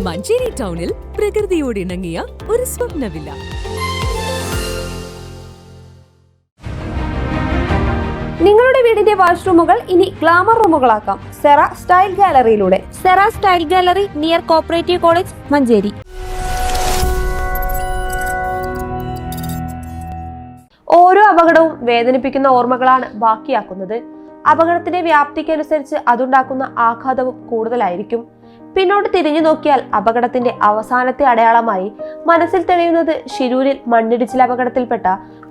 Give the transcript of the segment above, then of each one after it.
മഞ്ചേരി ടൗണിൽ പ്രകൃതിയോട് ഇണങ്ങിയ ഒരു സ്വപ്ന വില്ല. നിങ്ങളുടെ വീടിന്റെ വാഷ്റൂമുകൾ ഇനി ഗ്ലാമർ റൂമുകളാക്കാം സെറ സ്റ്റൈൽ ഗാലറിയിലൂടെ. Sera style gallery near cooperative college, Manjeri. ഓരോ അപകടവും വേദനിപ്പിക്കുന്ന ഓർമ്മകളാണ് ബാക്കിയാക്കുന്നത്. അപകടത്തിന്റെ വ്യാപ്തിക്കനുസരിച്ച് അതുണ്ടാക്കുന്ന ആഘാതവും കൂടുതലായിരിക്കും. പിന്നോട്ട് തിരിഞ്ഞു നോക്കിയാൽ അപകടത്തിന്റെ അവസാനത്തെ അടയാളമായി മനസ്സിൽ തെളിയുന്നത് ശിരൂരിൽ മണ്ണിടിച്ചിൽ അപകടത്തിൽപ്പെട്ട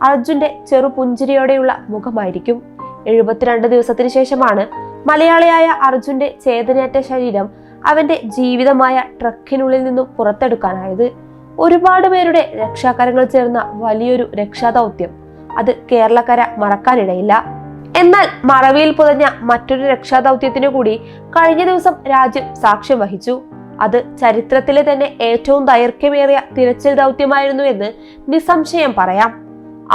അർജുന്റെ ചെറുപുഞ്ചിരിയോടെയുള്ള മുഖമായിരിക്കും. 72 ദിവസത്തിന് ശേഷമാണ് മലയാളിയായ അർജുന്റെ ചേതനയറ്റ ശരീരം അവന്റെ ജീവിതമായ ട്രക്കിനുള്ളിൽ നിന്നും പുറത്തെടുക്കാനായത്. ഒരുപാട് പേരുടെ രക്ഷാകരങ്ങൾ ചേർന്ന വലിയൊരു രക്ഷാദൗത്യം. അത് കേരളക്കര മറക്കാനിടയില്ല. എന്നാൽ മറവിയിൽ പുതഞ്ഞ മറ്റൊരു രക്ഷാദൗത്യത്തിനു കൂടി കഴിഞ്ഞ ദിവസം രാജ്യം സാക്ഷ്യം വഹിച്ചു. അത് ചരിത്രത്തിലെ തന്നെ ഏറ്റവും ദൈർഘ്യമേറിയ തിരച്ചിൽ ദൗത്യമായിരുന്നു എന്ന് നിസ്സംശയം പറയാം.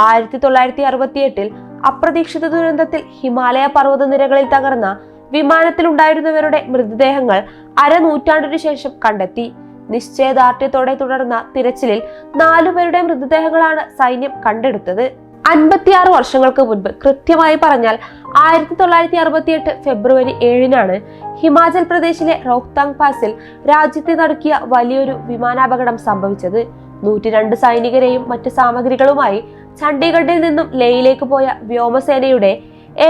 1968 അപ്രതീക്ഷിത ദുരന്തത്തിൽ ഹിമാലയ പർവ്വതനിരകളിൽ തകർന്ന വിമാനത്തിലുണ്ടായിരുന്നവരുടെ മൃതദേഹങ്ങൾ അരനൂറ്റാണ്ടിനു ശേഷം കണ്ടെത്തി. നിശ്ചയദാർഢ്യത്തോടെ തുടർന്ന തിരച്ചിലിൽ 4 പേരുടെ മൃതദേഹങ്ങളാണ് സൈന്യം കണ്ടെടുത്തത്. 56 വർഷങ്ങൾക്ക് മുൻപ്, കൃത്യമായി പറഞ്ഞാൽ 1968 ഫെബ്രുവരി 7-നാണ് ഹിമാചൽ പ്രദേശിലെ റോഹ്താങ് പാസിൽ രാജ്യത്തെ നടുക്കിയ വലിയൊരു വിമാനാപകടം സംഭവിച്ചത്. 102 സൈനികരെയും മറ്റ് സാമഗ്രികളുമായി ചണ്ഡീഗഡിൽ നിന്നും ലേയിലേക്ക് പോയ വ്യോമസേനയുടെ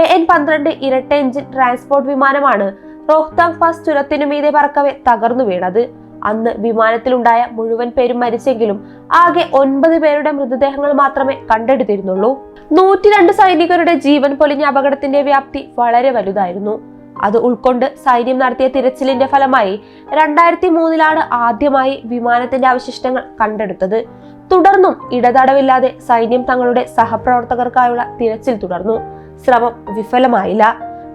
AN-12 ഇരട്ട എഞ്ചിൻ ട്രാൻസ്പോർട്ട് വിമാനമാണ് റോഹ്താങ് പാസ് ചുരത്തിനു മീതെ പറക്കവെ തകർന്നു വീണത്. അന്ന് വിമാനത്തിലുണ്ടായ മുഴുവൻ പേരും മരിച്ചെങ്കിലും ആകെ 9 പേരുടെ മൃതദേഹങ്ങൾ മാത്രമേ കണ്ടെടുത്തിരുന്നുള്ളൂ. 102 സൈനികരുടെ ജീവൻ പൊലിഞ്ഞ അപകടത്തിന്റെ വ്യാപ്തി വളരെ വലുതായിരുന്നു. അത് ഉൾക്കൊണ്ട് സൈന്യം നടത്തിയ തിരച്ചിലിന്റെ ഫലമായി 2003-ലാണ് ആദ്യമായി വിമാനത്തിന്റെ അവശിഷ്ടങ്ങൾ കണ്ടെടുത്തത്. തുടർന്നും ഇടതടവില്ലാതെ സൈന്യം തങ്ങളുടെ സഹപ്രവർത്തകർക്കായുള്ള തിരച്ചിൽ തുടർന്നു. ശ്രമം വിഫലമായില്ല.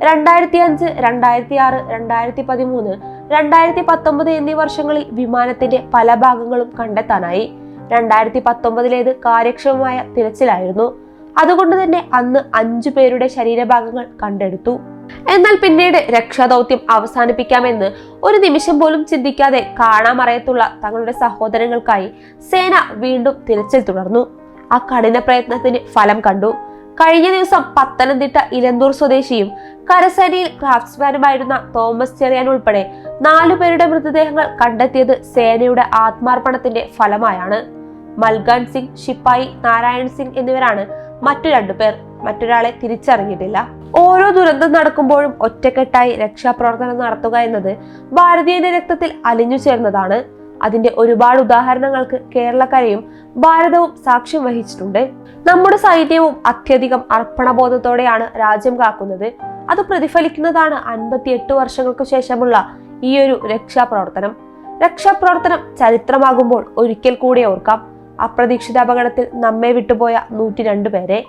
2005, 2006, 2013, 2019 എന്നീ വർഷങ്ങളിൽ വിമാനത്തിന്റെ പല ഭാഗങ്ങളും കണ്ടെത്താനായി. 2019-ലേത് കാര്യക്ഷമമായ തിരച്ചിലായിരുന്നു. അതുകൊണ്ട് തന്നെ അന്ന് 5 പേരുടെ ശരീരഭാഗങ്ങൾ കണ്ടെടുത്തു. എന്നാൽ പിന്നീട് രക്ഷാദൗത്യം അവസാനിപ്പിക്കാമെന്ന് ഒരു നിമിഷം പോലും ചിന്തിക്കാതെ കാണാമറയത്തുള്ള തങ്ങളുടെ സഹോദരങ്ങൾക്കായി സേന വീണ്ടും തിരച്ചിൽ തുടർന്നു. ആ കഠിന പ്രയത്നത്തിന് ഫലം കണ്ടു. കഴിഞ്ഞ ദിവസം പത്തനംതിട്ട ഇലന്തൂർ സ്വദേശിയും കരസേനയിൽ ക്രാഫ്റ്റ്സ്മാനുമായിരുന്ന തോമസ് ചെറിയാൻ ഉൾപ്പെടെ 4 പേരുടെ മൃതദേഹങ്ങൾ കണ്ടെത്തിയത് സേനയുടെ ആത്മാർപ്പണത്തിന്റെ ഫലമായാണ്. മൽഗാൻ സിംഗ്, ശിപ്പായി നാരായൺ സിംഗ് എന്നിവരാണ് മറ്റു 2 പേർ. മറ്റൊരാളെ തിരിച്ചറിഞ്ഞിട്ടില്ല. ഓരോ ദുരന്തം നടക്കുമ്പോഴും ഒറ്റക്കെട്ടായി രക്ഷാപ്രവർത്തനം നടത്തുക എന്നത് ഭാരതീയന്റെ രക്തത്തിൽ അലിഞ്ഞു ചേർന്നതാണ്. അതിന്റെ ഒരുപാട് ഉദാഹരണങ്ങൾക്ക് കേരളക്കരയും ഭാരതവും സാക്ഷ്യം വഹിച്ചിട്ടുണ്ട്. നമ്മുടെ സൈന്യവും അത്യധികം അർപ്പണബോധത്തോടെയാണ് രാജ്യം കാക്കുന്നത്. അത് പ്രതിഫലിക്കുന്നതാണ് 58 വർഷങ്ങൾക്ക് ശേഷമുള്ള ഈ ഒരു രക്ഷാപ്രവർത്തനം. രക്ഷാപ്രവർത്തനം ചരിത്രമാകുമ്പോൾ ഒരിക്കൽ കൂടി ഓർക്കാം, അപ്രതീക്ഷിത അപകടത്തിൽ നമ്മെ വിട്ടുപോയ 102 പേരെ.